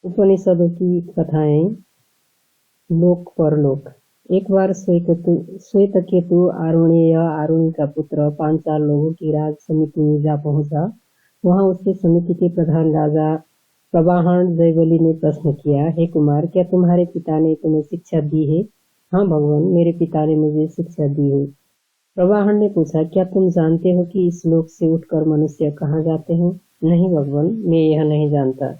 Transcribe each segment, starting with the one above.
उपनिषदों की कथाएं। लोक परलोक। एक बार श्वेतकेतु आरुणेय आरुणि का पुत्र 5 साल लोगों की राज समिति में जा पहुंचा। वहां उसके समिति के प्रधान राजा प्रवाहन जयवली ने प्रश्न किया, हे कुमार, क्या तुम्हारे पिता ने तुम्हें शिक्षा दी है? हाँ भगवान, मेरे पिता ने मुझे शिक्षा दी है। प्रवाहन ने पूछा, क्या तुम जानते हो कि इस लोक से उठकर मनुष्य कहाँ जाते हैं? नहीं भगवान, मैं यह नहीं जानता।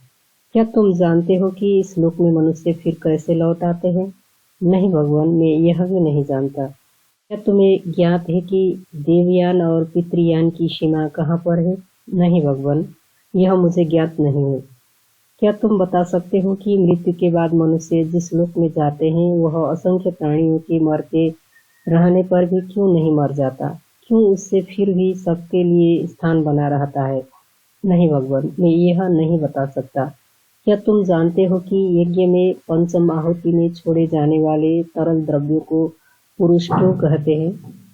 क्या तुम जानते हो कि इस लोक में मनुष्य फिर कैसे लौट आते हैं? नहीं भगवान, मैं यह भी नहीं जानता। क्या तुम्हें ज्ञात है कि देवयान और पितृयान की सीमा कहाँ पर है? नहीं भगवान, यह मुझे ज्ञात नहीं है। क्या तुम बता सकते हो कि मृत्यु के बाद मनुष्य जिस लोक में जाते हैं वह असंख्य प्राणियों के मरते रहने पर भी क्यों नहीं मर जाता? क्यों उससे फिर भी सबके लिए स्थान बना रहता है? नहीं भगवान, मैं यह नहीं बता सकता। क्या तुम जानते हो कि यज्ञ में पंचम आहुति में छोड़े जाने वाले तरल द्रव्यों को पुरुष क्यों कहते हैं?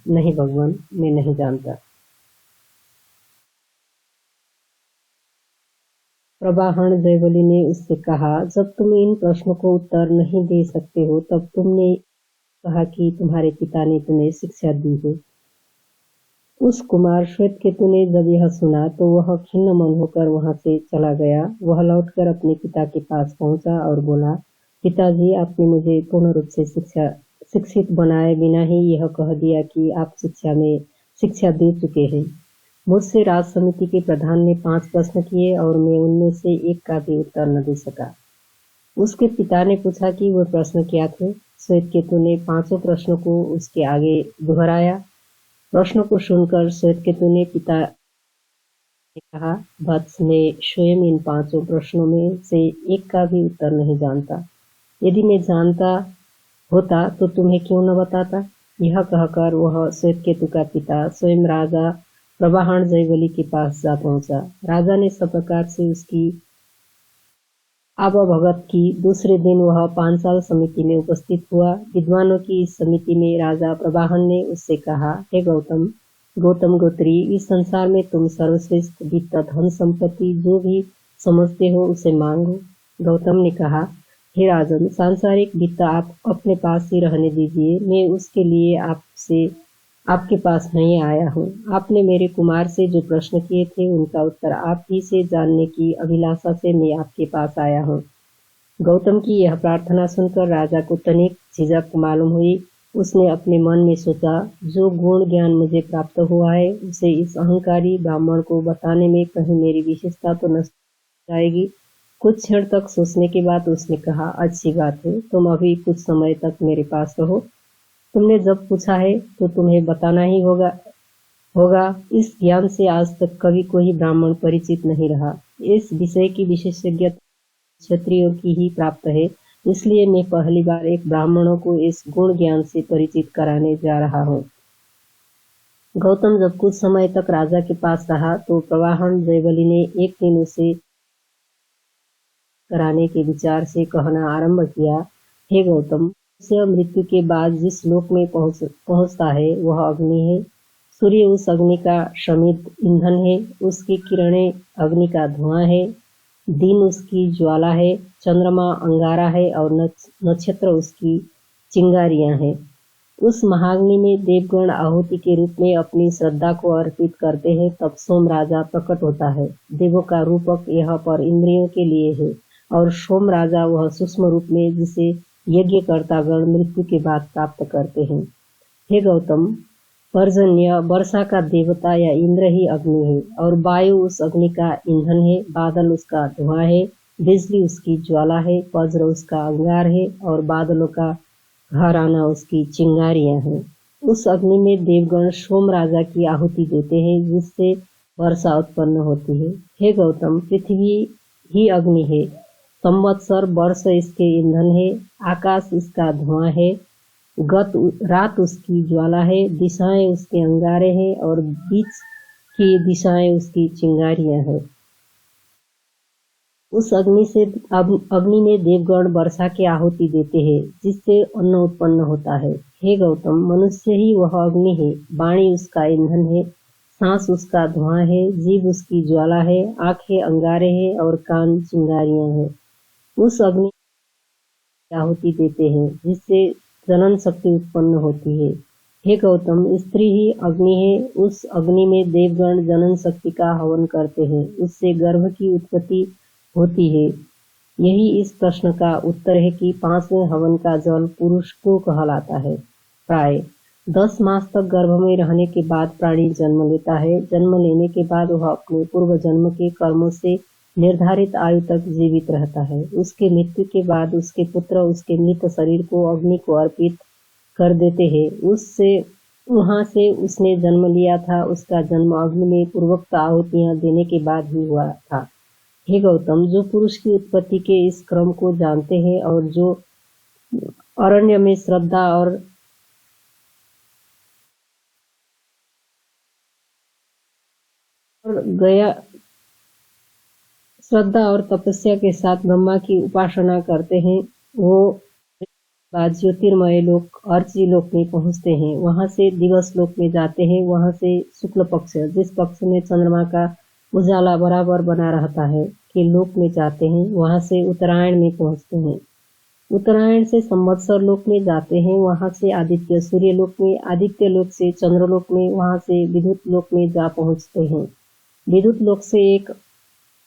नहीं भगवान, मैं नहीं जानता। प्रवाहन जयवली ने उससे कहा, जब तुम इन प्रश्नों को उत्तर नहीं दे सकते हो तब तुमने कहा कि तुम्हारे पिता ने तुम्हें शिक्षा दी है। उस कुमार श्वेतकेतु ने जब यह सुना तो वह खिन्न मन होकर वहां से चला गया। वह लौटकर अपने पिता के पास पहुंचा और बोला, पिताजी, आपने मुझे पूर्ण रूप से शिक्षित बनाए बिना ही यह कह दिया कि आप शिक्षा दे चुके हैं। मुझसे राज समिति के प्रधान ने 5 प्रश्न किए और मैं उनमें से एक का भी उत्तर न दे सका। उसके पिता ने पूछा कि वो प्रश्न क्या थे। श्वेतकेतु ने 5 प्रश्नों को उसके आगे दोहराया। प्रश्नों को सुनकर श्वेतकेतु ने पिता ने कहा, वत्स, मैं स्वयं इन 5 प्रश्नों में से एक का भी उत्तर नहीं जानता। यदि मैं जानता होता तो तुम्हें क्यों न बताता? यह कहकर वह श्वेतकेतु का पिता स्वयं राजा प्रवाहन जयवली के पास जा पहुंचा। राजा ने सब प्रकार से उसकी आवभगत की। दूसरे दिन वह 5 साल समिति में उपस्थित हुआ। विद्वानों की इस समिति में राजा प्रवाहन ने उससे कहा, हे गौतम गोत्री, इस संसार में तुम सर्वश्रेष्ठ वित्त, धन, संपत्ति जो भी समझते हो उसे मांगो। गौतम ने कहा, हे राजन, सांसारिक वित्त आप अपने पास ही रहने दीजिए। मैं उसके लिए आपके पास नहीं आया हूँ। आपने मेरे कुमार से जो प्रश्न किए थे उनका उत्तर आप ही से जानने की अभिलाषा से मैं आपके पास आया हूँ। गौतम की यह प्रार्थना सुनकर राजा को तनिक झिझक मालूम हुई। उसने अपने मन में सोचा, जो गुण ज्ञान मुझे प्राप्त हुआ है उसे इस अहंकारी ब्राह्मण को बताने में कहीं मेरी विशेषता तो नष्ट हो जाएगी। कुछ क्षण तक सोचने के बाद उसने कहा, अच्छी बात है, तुम अभी कुछ समय तक मेरे पास रहो। तुमने जब पूछा है तो तुम्हें बताना ही होगा। इस ज्ञान से आज तक कभी कोई ब्राह्मण परिचित नहीं रहा। इस विषय की विशेषज्ञता क्षत्रियों की ही प्राप्त है, इसलिए मैं पहली बार एक ब्राह्मणों को इस गुण ज्ञान से परिचित कराने जा रहा हूँ। गौतम जब कुछ समय तक राजा के पास रहा तो प्रवाहन जयवली ने एक दिन उसे कराने के विचार से कहना आरंभ किया, हे गौतम, मृत्यु के बाद जिस लोक में पहुंचता है वह अग्नि है। सूर्य उस अग्नि का शमित ईंधन है, उसकी किरणें अग्नि का धुआं है, दिन उसकी ज्वाला है, चंद्रमा अंगारा है और नक्षत्र उसकी चिंगारियां हैं। उस महाग्नि में देवगण आहुति के रूप में अपनी श्रद्धा को अर्पित करते हैं, तब सोम राजा प्रकट होता है। देवों का रूपक यह पर इंद्रियों के लिए है और सोम राजा वह सूक्ष्म रूप में जिसे यज्ञकर्तागण मृत्यु के बाद प्राप्त करते हैं। हे गौतम, पर्जन्य वर्षा का देवता या इंद्र ही अग्नि है और वायु उस अग्नि का ईंधन है, बादल उसका धुआं है, बिजली उसकी ज्वाला है, वज्र उसका अंगार है और बादलों का घर आना उसकी चिंगारियां हैं। उस अग्नि में देवगण सोम राजा की आहुति देते हैं जिससे वर्षा उत्पन्न होती है। हे गौतम, पृथ्वी ही अग्नि है, संवत्सर वर्ष इसके ईंधन है, आकाश इसका धुआं है, रात उसकी ज्वाला है, दिशाएं उसके अंगारे हैं और बीच की दिशाएं उसकी चिंगारियां हैं। उस अग्नि में देवगण वर्षा की आहुति देते हैं जिससे अन्न उत्पन्न होता है। हे गौतम, मनुष्य ही वह अग्नि है, वाणी उसका ईंधन है, सांस उसका धुआं है, जीभ उसकी ज्वाला है, आंखें अंगारे हैं और कान चिंगारियां हैं। उस अग्नि की आहुति देते हैं जिससे जनन शक्ति उत्पन्न होती है। हे गौतम, स्त्री ही अग्नि है। उस अग्नि में देवगण जनन शक्ति का हवन करते हैं, उससे गर्भ की उत्पत्ति होती है। यही इस प्रश्न का उत्तर है कि 5वें हवन का जल पुरुष को कहलाता है। प्राय 10 मास तक गर्भ में रहने के बाद प्राणी जन्म लेता है। जन्म लेने के बाद वह अपने पूर्व जन्म के कर्मों से निर्धारित आयु तक जीवित रहता है। उसके मृत्यु के बाद उसके पुत्र उसके मृत शरीर को अग्नि को अर्पित कर देते हैं। उससे वहां से उसने जन्म लिया था, उसका जन्म अग्नि में पूर्वोक्त आहुतियां देने के बाद ही हुआ था। हे गौतम, जो पुरुष की उत्पत्ति के इस क्रम को जानते हैं और जो अरण्य में श्रद्धा और गया श्रद्धा और तपस्या के साथ ब्रह्मा की उपासना करते हैं, वो बाद ज्योतिर्मय लोक अर्ची लोक में पहुंचते हैं। वहां से दिवस लोक में जाते हैं। वहां से शुक्ल पक्ष, जिस पक्ष में चंद्रमा का उजाला बराबर बना रहता है, के लोक में जाते हैं। वहां से उत्तरायण में पहुंचते हैं। उत्तरायण से संवत्सर लोक में जाते हैं। वहां से आदित्य सूर्य लोक में, आदित्य लोक से चंद्रलोक में, वहां से विद्युत लोक में जा पहुंचते हैं। विद्युत लोक से एक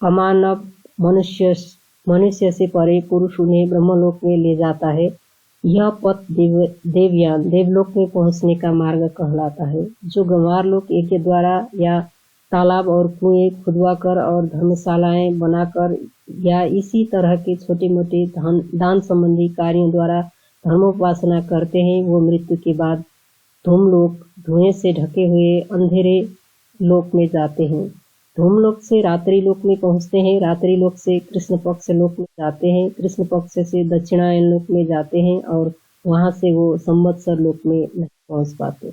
अमानव मनुष्य से परे पुरुष उन्हें ब्रह्मलोक में ले जाता है। यह पथ देवयान देवलोक में पहुंचने का मार्ग कहलाता है। जो गंवार लोग यज्ञ द्वारा या तालाब और कुएं खुदवाकर और धर्मशालाएं बनाकर या इसी तरह के छोटे मोटे दान संबंधी कार्यों द्वारा धर्मोपासना करते हैं, वो मृत्यु के बाद धूमलोक, धुएं से ढके हुए अंधेरे लोक में जाते हैं। धूमलोक से रात्रि लोक में पहुंचते हैं। रात्रि लोक से कृष्ण पक्ष लोक में जाते हैं। कृष्ण पक्ष से दक्षिणायन लोक में जाते हैं और वहां से वो संवत्सर लोक में नहीं पहुंच पाते।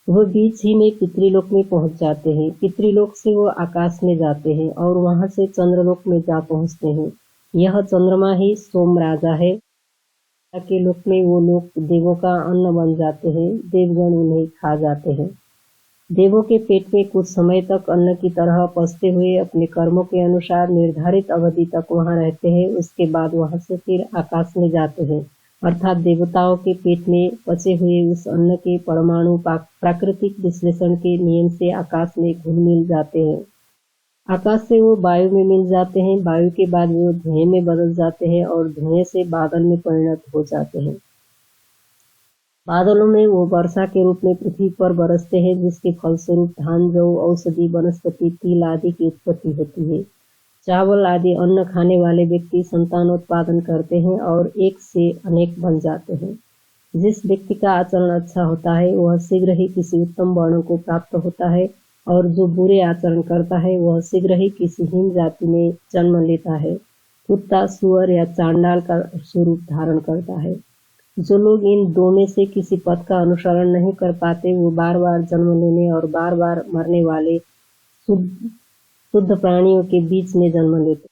वो बीच ही में पितृलोक में पहुंच जाते हैं। पितृलोक से वो आकाश में जाते हैं और वहां से चंद्रलोक में जा पहुंचते हैं। यह चंद्रमा ही सोम राजा है। के लोक में वो लोग देवों का अन्न बन जाते हैं। देवगण उन्हें खा जाते हैं। देवों के पेट में कुछ समय तक अन्न की तरह पचते हुए अपने कर्मों के अनुसार निर्धारित अवधि तक वहां रहते हैं। उसके बाद वहां से फिर आकाश में जाते हैं, अर्थात देवताओं के पेट में पचे हुए उस अन्न के परमाणु प्राकृतिक विश्लेषण के नियम से आकाश में घुल मिल जाते हैं। आकाश से वो वायु में मिल जाते हैं। वायु के बाद वो धुएं में बदल जाते हैं और धुएं से बादल में परिणत हो जाते हैं। बादलों में वो वर्षा के रूप में पृथ्वी पर बरसते हैं, जिसके फलस्वरूप धान, जौ, औषधि, वनस्पति, तिल आदि की उत्पत्ति होती है। चावल आदि अन्न खाने वाले व्यक्ति संतानोत्पादन करते हैं और एक से अनेक बन जाते हैं। जिस व्यक्ति का आचरण अच्छा होता है वह शीघ्र ही किसी उत्तम वर्णों को प्राप्त होता है और जो बुरे आचरण करता है वह शीघ्र ही किसी हीन जाति में जन्म लेता है। कुत्ता, सुअर या चांडाल का स्वरूप धारण करता है। जो लोग इन दो में से किसी पथ का अनुसरण नहीं कर पाते, वो बार बार जन्म लेने और बार बार मरने वाले शुद्ध प्राणियों के बीच में जन्म लेते।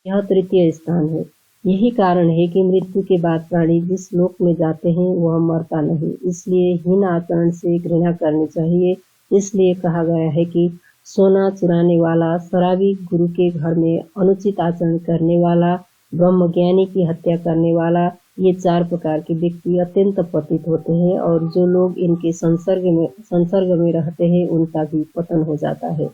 यह तृतीय स्थान है। यही कारण है कि मृत्यु के बाद प्राणी जिस लोक में जाते हैं वह मरता नहीं। इसलिए हीन आचरण से घृणा करनी चाहिए। इसलिए कहा गया है कि सोना चुराने वाला, शराबी, गुरु के घर में अनुचित आचरण करने वाला, ब्रह्मज्ञानी की हत्या करने वाला, ये 4 प्रकार के व्यक्ति अत्यंत पतित होते हैं और जो लोग इनके संसर्ग में रहते हैं उनका भी पतन हो जाता है।